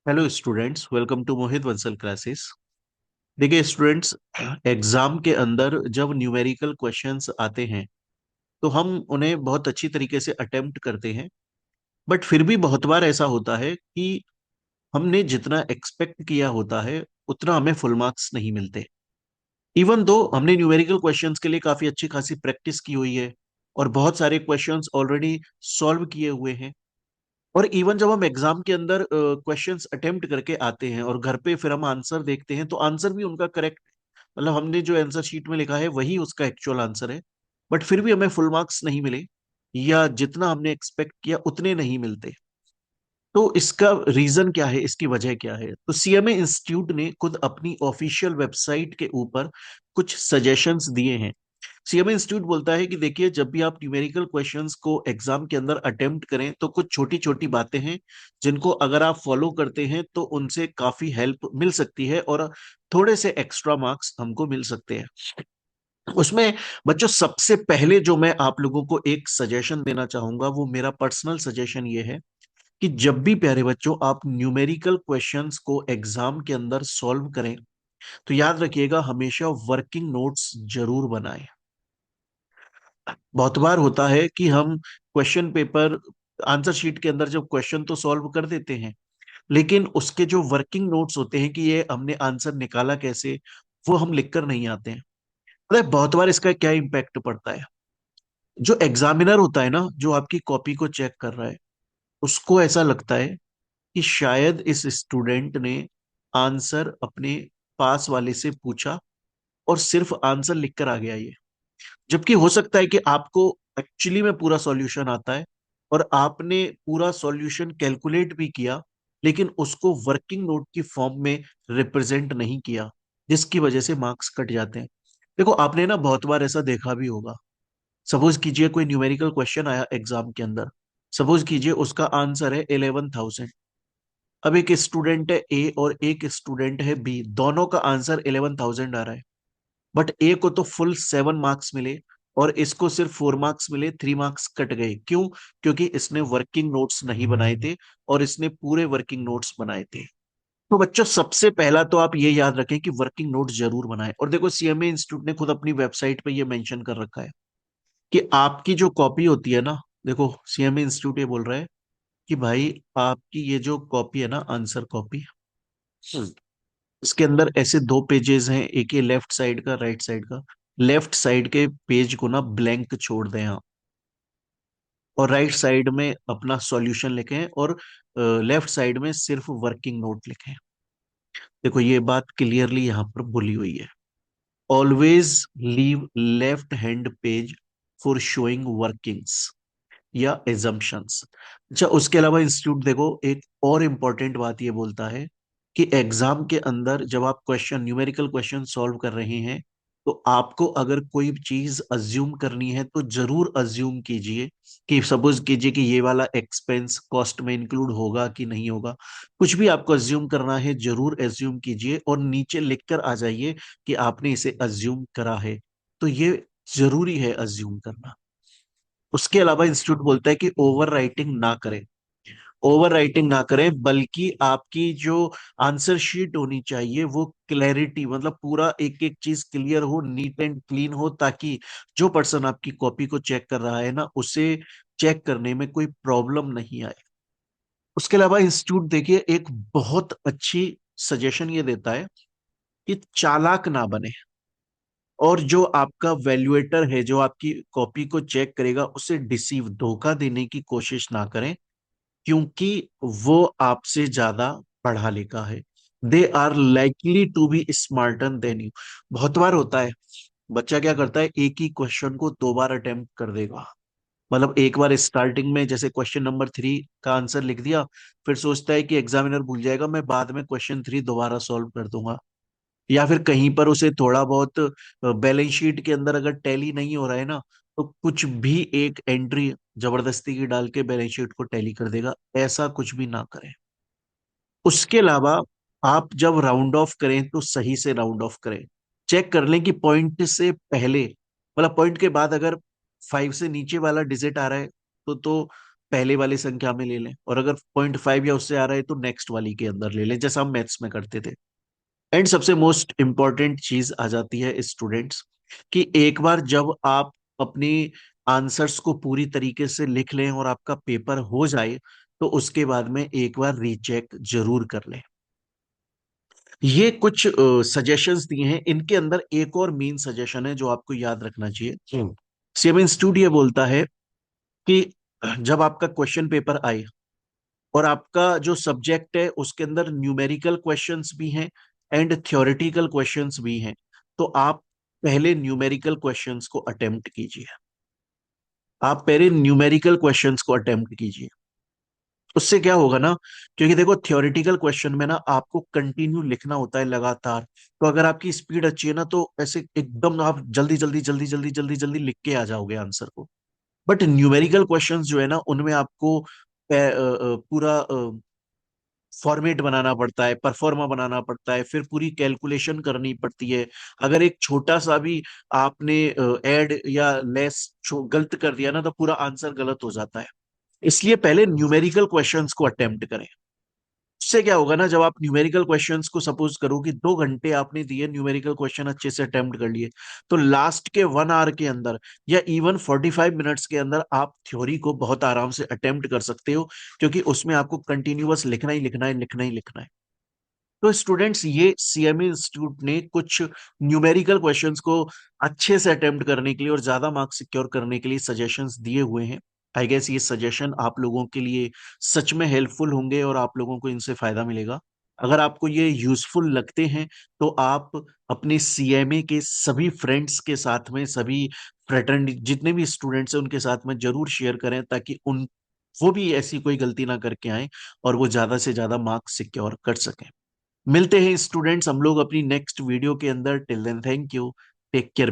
Hello students, welcome to Mohit Bansal classes. देखिए students, exam के अंदर जब न्यूमेरिकल क्वेश्चंस आते हैं तो हम उन्हें बहुत अच्छी तरीके से अटेम्प्ट करते हैं। बट फिर भी बहुत बार ऐसा होता है कि हमने जितना एक्सपेक्ट किया होता है उतना हमें फुल मार्क्स नहीं मिलते। इवन दो हमने न्यूमेरिकल क्वेश्चंस के लिए काफी अच्छी खासी प्रैक्टिस की हुई है और बहुत सारे क्वेश्चंस ऑलरेडी सॉल्व किए हुए हैं। और इवन जब हम एग्जाम के अंदर क्वेश्चंस अटेम्प्ट करके आते हैं और घर पे फिर हम आंसर देखते हैं तो आंसर भी उनका करेक्ट, मतलब हमने जो आंसर शीट में लिखा है वही उसका एक्चुअल आंसर है। बट फिर भी हमें फुल मार्क्स नहीं मिले या जितना हमने एक्सपेक्ट किया उतने नहीं मिलते। तो इसका रीजन क्या है, इसकी वजह क्या है? तो सीएमए इंस्टीट्यूट ने खुद अपनी ऑफिशियल वेबसाइट के ऊपर कुछ सजेशंस दिए हैं। सीएमए इंस्टीट्यूट बोलता है कि देखिए, जब भी आप न्यूमेरिकल क्वेश्चंस को एग्जाम के अंदर अटेम्प्ट करें तो कुछ छोटी छोटी बातें हैं जिनको अगर आप फॉलो करते हैं तो उनसे काफी हेल्प मिल सकती है और थोड़े से एक्स्ट्रा मार्क्स हमको मिल सकते हैं उसमें। बच्चों, सबसे पहले जो मैं आप लोगों को एक सजेशन देना चाहूंगा वो मेरा पर्सनल सजेशन ये है कि जब भी प्यारे बच्चों आप न्यूमेरिकल क्वेश्चंस को एग्जाम के अंदर सॉल्व करें तो याद रखिएगा हमेशा वर्किंग नोट्स जरूर बनाएं। बहुत बार होता है कि हम क्वेश्चन पेपर आंसर शीट के अंदर जब क्वेश्चन तो सॉल्व कर देते हैं लेकिन उसके जो वर्किंग नोट्स होते हैं कि ये हमने आंसर निकाला कैसे, वो हम लिख कर नहीं आते हैं। पता है बहुत बार इसका क्या इम्पैक्ट पड़ता है? जो एग्जामिनर होता है ना, जो आपकी कॉपी को चेक कर रहा है, उसको ऐसा लगता है कि शायद इस स्टूडेंट ने आंसर अपने पास वाले से पूछा और सिर्फ आंसर लिख कर आ गया ये। जबकि हो सकता है कि आपको एक्चुअली में पूरा सॉल्यूशन आता है और आपने पूरा सॉल्यूशन कैलकुलेट भी किया लेकिन उसको वर्किंग नोट की फॉर्म में रिप्रेजेंट नहीं किया, जिसकी वजह से मार्क्स कट जाते हैं। देखो, आपने ना बहुत बार ऐसा देखा भी होगा। सपोज कीजिए कोई न्यूमेरिकल क्वेश्चन आया एग्जाम के अंदर। सपोज कीजिए उसका आंसर है 11,000। अब एक स्टूडेंट है ए और एक स्टूडेंट है बी, दोनों का आंसर 11,000 आ रहा है। बट ए को तो फुल 7 मार्क्स मिले और इसको सिर्फ 4 मार्क्स मिले, 3 मार्क्स कट गए। क्यों? क्योंकि इसने वर्किंग नोट्स नहीं बनाए थे और इसने पूरे वर्किंग नोट्स बनाए थे। तो बच्चों, सबसे पहला तो आप ये याद रखें कि वर्किंग नोट्स जरूर बनाएं। और देखो, सीएमए इंस्टीट्यूट ने खुद अपनी वेबसाइट पे ये मेंशन कर रखा है कि आपकी जो कॉपी होती है ना, देखो सीएमए इंस्टीट्यूट ये बोल रहा है कि भाई आपकी ये जो कॉपी है ना, आंसर कॉपी, इसके अंदर ऐसे दो पेजेस हैं, एक ये लेफ्ट साइड का, राइट साइड का। लेफ्ट साइड के पेज को ना ब्लैंक छोड़ दें आप और राइट साइड में अपना सॉल्यूशन लिखें और लेफ्ट साइड में सिर्फ वर्किंग नोट लिखें। देखो, ये बात क्लियरली यहाँ पर बोली हुई है। Always leave left hand page for showing workings या एजम्पशंस। अच्छा, उसके अलावा इंस्टीट्यूट देखो एक और इंपॉर्टेंट बात ये बोलता है कि एग्जाम के अंदर जब आप क्वेश्चन न्यूमेरिकल क्वेश्चन सॉल्व कर रहे हैं तो आपको अगर कोई चीज अज्यूम करनी है तो जरूर अज्यूम कीजिए कि सपोज कीजिए कि ये वाला एक्सपेंस कॉस्ट में इंक्लूड होगा कि नहीं होगा। कुछ भी आपको अज्यूम करना है जरूर अज्यूम कीजिए और नीचे लिख कर आ जाइए कि आपने इसे अज्यूम करा है। तो ये जरूरी है अज्यूम करना। उसके अलावा इंस्टीट्यूट बोलता है कि ओवर राइटिंग ना करें। ओवर राइटिंग ना करें बल्कि आपकी जो आंसर शीट होनी चाहिए वो क्लैरिटी, मतलब पूरा एक एक चीज क्लियर हो, नीट एंड क्लीन हो, ताकि जो पर्सन आपकी कॉपी को चेक कर रहा है ना, उसे चेक करने में कोई प्रॉब्लम नहीं आए। उसके अलावा इंस्टीट्यूट देखिए एक बहुत अच्छी सजेशन ये देता है कि चालाक ना बने और जो आपका वैल्यूएटर है, जो आपकी कॉपी को चेक करेगा, उसे डिसीव, धोखा देने की कोशिश ना करें क्योंकि वो आपसे ज्यादा पढ़ा लिखा है। They are likely to be smarter than you. बहुत बार होता है बच्चा क्या करता है, एक ही क्वेश्चन को 2 बार अटेम्प्ट कर देगा। मतलब एक बार स्टार्टिंग में जैसे क्वेश्चन नंबर 3 का आंसर लिख दिया, फिर सोचता है कि एग्जामिनर भूल जाएगा, मैं बाद में क्वेश्चन 3 दोबारा सॉल्व कर दूंगा। या फिर कहीं पर उसे थोड़ा बहुत बैलेंस शीट के अंदर अगर टैली नहीं हो रहा है ना, तो कुछ भी एक एंट्री जबरदस्ती की डाल के बैलेंस शीट को टैली कर देगा। ऐसा कुछ भी ना करें। उसके अलावा आप जब राउंड ऑफ करें तो सही से राउंड ऑफ करें। चेक कर लें कि पॉइंट से पहले, मतलब पॉइंट के बाद अगर 5 से नीचे वाला डिजिट आ रहा है तो पहले वाली संख्या में ले लें, और अगर 0.5 या उससे आ रहा है तो नेक्स्ट वाली के अंदर ले लें, जैसा हम मैथ्स में करते थे। एंड सबसे मोस्ट इंपॉर्टेंट चीज आ जाती है स्टूडेंट्स, कि एक बार जब आप अपनी आंसर्स को पूरी तरीके से लिख लें और आपका पेपर हो जाए, तो उसके बाद में एक बार रीचेक जरूर कर लें। ये कुछ सजेशंस दिए हैं, इनके अंदर एक और मेन सजेशन है जो आपको याद रखना चाहिए। सीएम इंस्टीट्यूट ये बोलता है कि जब आपका क्वेश्चन पेपर आए और आपका जो सब्जेक्ट है उसके अंदर न्यूमेरिकल क्वेश्चंस भी हैं एंड थ्योरेटिकल क्वेश्चंस भी हैं, तो आप पहले न्यूमेरिकल क्वेश्चंस को अटेम्प्ट कीजिए। आप पहले न्यूमेरिकल क्वेश्चंस को अटेम्प्ट कीजिए। उससे क्या होगा ना, क्योंकि देखो थ्योरेटिकल क्वेश्चन में ना आपको कंटिन्यू लिखना होता है लगातार, तो अगर आपकी स्पीड अच्छी है ना तो ऐसे एकदम आप जल्दी जल्दी जल्दी जल्दी जल्दी जल्दी लिख के आ जाओगे आंसर को। बट न्यूमेरिकल क्वेश्चंस जो है ना उनमें आपको पूरा फॉर्मेट बनाना पड़ता है, परफॉर्मा बनाना पड़ता है, फिर पूरी कैलकुलेशन करनी पड़ती है। अगर एक छोटा सा भी आपने ऐड या लेस गलत कर दिया ना तो पूरा आंसर गलत हो जाता है। इसलिए पहले न्यूमेरिकल क्वेश्चंस को अटेम्प्ट करें। उससे क्या होगा ना, जब आप न्यूमेरिकल क्वेश्चंस को सपोज करो कि 2 घंटे आपने दिए, न्यूमेरिकल क्वेश्चन अच्छे से अटेम्प्ट कर लिए, तो लास्ट के 1 आवर के अंदर या इवन 45 मिनट्स के अंदर आप थ्योरी को बहुत आराम से अटेम्प्ट कर सकते हो, क्योंकि उसमें आपको कंटिन्यूअस लिखना ही लिखना है, लिखना ही लिखना है। तो स्टूडेंट्स, ये सीएमए इंस्टीट्यूट ने कुछ न्यूमेरिकल क्वेश्चंस को अच्छे से अटेम्प्ट करने के लिए और ज्यादा मार्क्स सिक्योर करने के लिए सजेशंस दिए हुए हैं। आई गेस ये सजेशन आप लोगों के लिए सच में हेल्पफुल होंगे और आप लोगों को इनसे फायदा मिलेगा। अगर आपको ये यूजफुल लगते हैं तो आप अपने सीएमए के सभी फ्रेंड्स के साथ में, सभी फ्रेटर्निटी जितने भी स्टूडेंट्स हैं उनके साथ में जरूर शेयर करें, ताकि उन वो भी ऐसी कोई गलती ना करके आए और वो ज्यादा से ज्यादा मार्क्स सिक्योर कर सकें। मिलते हैं स्टूडेंट्स हम लोग अपनी नेक्स्ट वीडियो के अंदर। Till then thank you, take care.